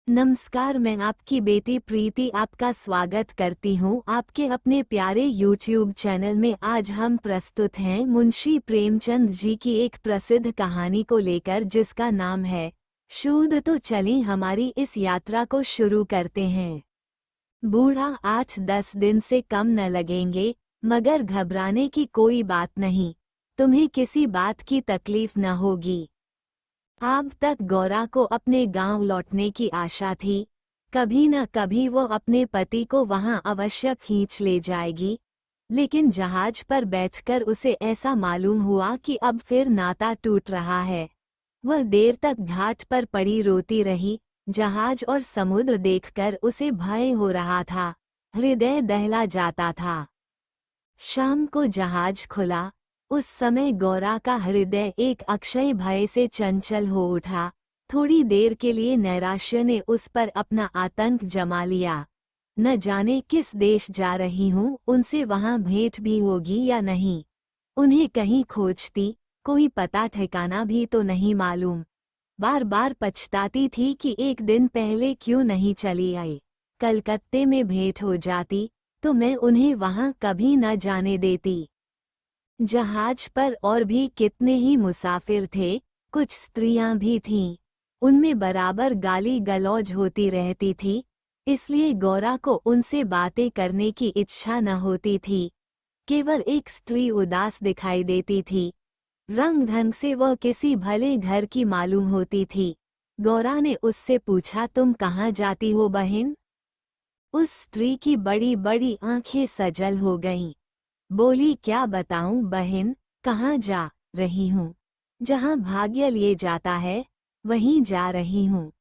नमस्कार, मैं आपकी बेटी प्रीति आपका स्वागत करती हूँ आपके अपने प्यारे YouTube चैनल में। आज हम प्रस्तुत हैं मुंशी प्रेमचंद जी की एक प्रसिद्ध कहानी को लेकर, जिसका नाम है शूद। तो चलें हमारी इस यात्रा को शुरू करते हैं। बूढ़ा 8-10 दिन से कम न लगेंगे, मगर घबराने की कोई बात नहीं, तुम्हें किसी बात की तकलीफ न होगी। अब तक गौरा को अपने गांव लौटने की आशा थी। कभी न कभी वो अपने पति को वहां अवश्य खींच ले जाएगी, लेकिन जहाज पर बैठकर उसे ऐसा मालूम हुआ कि अब फिर नाता टूट रहा है। वह देर तक घाट पर पड़ी रोती रही। जहाज और समुद्र देखकर उसे भय हो रहा था, हृदय दहला जाता था। शाम को जहाज खुला। उस समय गौरा का हृदय एक अक्षय भय से चंचल हो उठा। थोड़ी देर के लिए नैराश्य ने उस पर अपना आतंक जमा लिया। न जाने किस देश जा रही हूँ, उनसे वहां भेंट भी होगी या नहीं। उन्हें कहीं खोजती, कोई पता ठिकाना भी तो नहीं मालूम। बार बार पछताती थी कि एक दिन पहले क्यों नहीं चली आई। कलकत्ते में भेंट हो जाती तो मैं उन्हें वहां कभी न जाने देती। जहाज पर और भी कितने ही मुसाफिर थे, कुछ स्त्रियां भी थीं। उनमें बराबर गाली गलौज होती रहती थी, इसलिए गौरा को उनसे बातें करने की इच्छा न होती थी। केवल एक स्त्री उदास दिखाई देती थी। रंग ढंग से वह किसी भले घर की मालूम होती थी। गौरा ने उससे पूछा, तुम कहाँ जाती हो बहन? उस स्त्री की बड़ी बड़ी आंखें सजल हो गईं। बोली, क्या बताऊं बहन, कहाँ जा रही हूँ? जहाँ भाग्य लिए जाता है वहीं जा रही हूँ।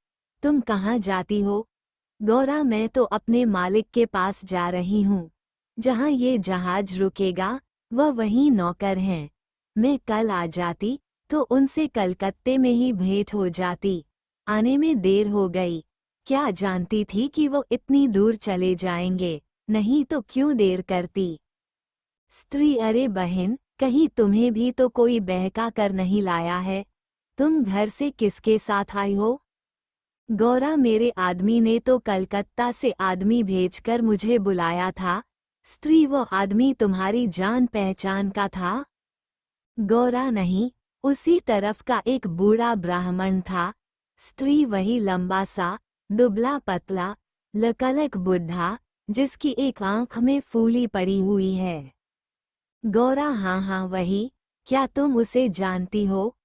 तुम कहाँ जाती हो? गौरा, मैं तो अपने मालिक के पास जा रही हूँ। जहाँ ये जहाज रुकेगा वह वहीं नौकर हैं। मैं कल आ जाती तो उनसे कलकत्ते में ही भेंट हो जाती। आने में देर हो गई। क्या जानती थी कि वो इतनी दूर चले जाएंगे, नहीं तो क्यों देर करती। स्त्री, अरे बहन, कहीं तुम्हें भी तो कोई बहका कर नहीं लाया है? तुम घर से किसके साथ आई हो? गौरा, मेरे आदमी ने तो कलकत्ता से आदमी भेजकर मुझे बुलाया था। स्त्री, वो आदमी तुम्हारी जान पहचान का था? गौरा, नहीं, उसी तरफ का एक बूढ़ा ब्राह्मण था। स्त्री, वही लंबा सा, दुबला पतला, लकलक बुढ़ा, जिसकी एक आंख में फूली पड़ी हुई है। गौरा, हाँ हाँ वही। क्या तुम उसे जानती हो?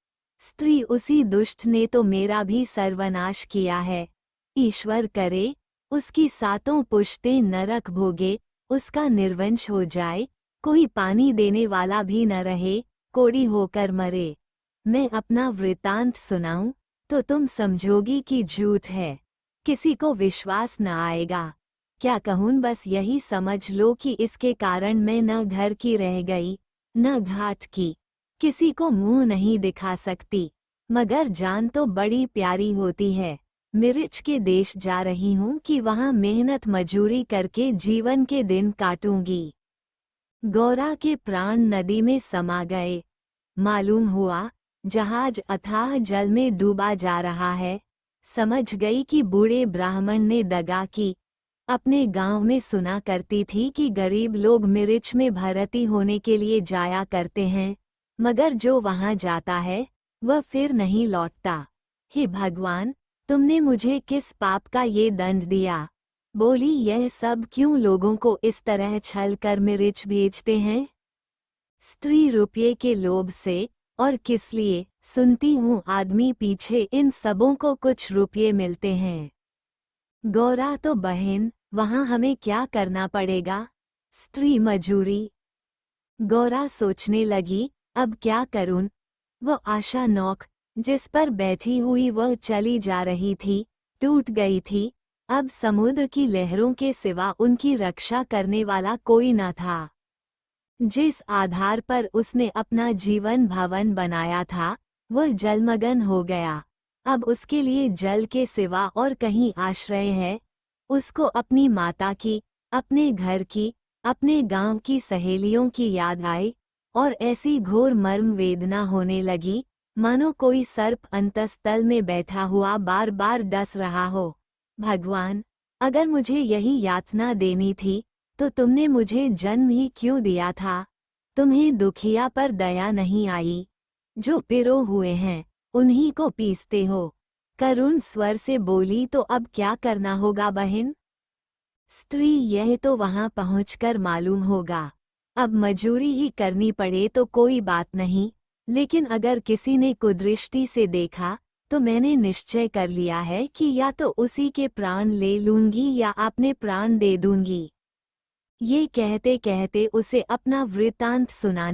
स्त्री, उसी दुष्ट ने तो मेरा भी सर्वनाश किया है। ईश्वर करे उसकी 7 पुश्तें नरक भोगे, उसका निर्वंश हो जाए, कोई पानी देने वाला भी न रहे, कोड़ी होकर मरे। मैं अपना वृतांत सुनाऊं तो तुम समझोगी कि झूठ है, किसी को विश्वास न आएगा। क्या कहूँ, बस यही समझ लो कि इसके कारण मैं न घर की रह गई न घाट की। किसी को मुंह नहीं दिखा सकती, मगर जान तो बड़ी प्यारी होती है। मिर्च के देश जा रही हूँ कि वहाँ मेहनत मजूरी करके जीवन के दिन काटूंगी। गौरा के प्राण नदी में समा गए। मालूम हुआ जहाज अथाह जल में डूबा जा रहा है। समझ गई कि बूढ़े ब्राह्मण ने दगा की। अपने गांव में सुना करती थी कि गरीब लोग मिर्च में भर्ती होने के लिए जाया करते हैं, मगर जो वहां जाता है वह फिर नहीं लौटता। हे भगवान, तुमने मुझे किस पाप का ये दंड दिया? बोली, यह सब क्यों लोगों को इस तरह छल कर मिर्च भेजते हैं? स्त्री, रुपये के लोभ से। और किस लिए? सुनती हूँ आदमी पीछे इन सबों को कुछ रुपये मिलते हैं। गौरा, तो बहन वहां हमें क्या करना पड़ेगा? स्त्री, मजूरी। गौरा सोचने लगी, अब क्या करूं? वो आशा नौक जिस पर बैठी हुई वह चली जा रही थी, टूट गई थी। अब समुद्र की लहरों के सिवा उनकी रक्षा करने वाला कोई न था। जिस आधार पर उसने अपना जीवन भवन बनाया था वह जलमग्न हो गया। अब उसके लिए जल के सिवा और कहीं आश्रय है? उसको अपनी माता की, अपने घर की, अपने गांव की सहेलियों की याद आई, और ऐसी घोर मर्म वेदना होने लगी मानो कोई सर्प अंतस्तल में बैठा हुआ बार बार डस रहा हो। भगवान, अगर मुझे यही यातना देनी थी तो तुमने मुझे जन्म ही क्यों दिया था? तुम्हें दुखिया पर दया नहीं आई? जो पिरो हुए हैं उन्हीं को पीसते हो। करुण स्वर से बोली, तो अब क्या करना होगा बहन? स्त्री, यह तो वहां पहुंचकर मालूम होगा। अब मजूरी ही करनी पड़े तो कोई बात नहीं, लेकिन अगर किसी ने कुदृष्टि से देखा तो मैंने निश्चय कर लिया है कि या तो उसी के प्राण ले लूंगी या अपने प्राण दे दूंगी। ये कहते कहते उसे अपना वृत्तांत सुनाने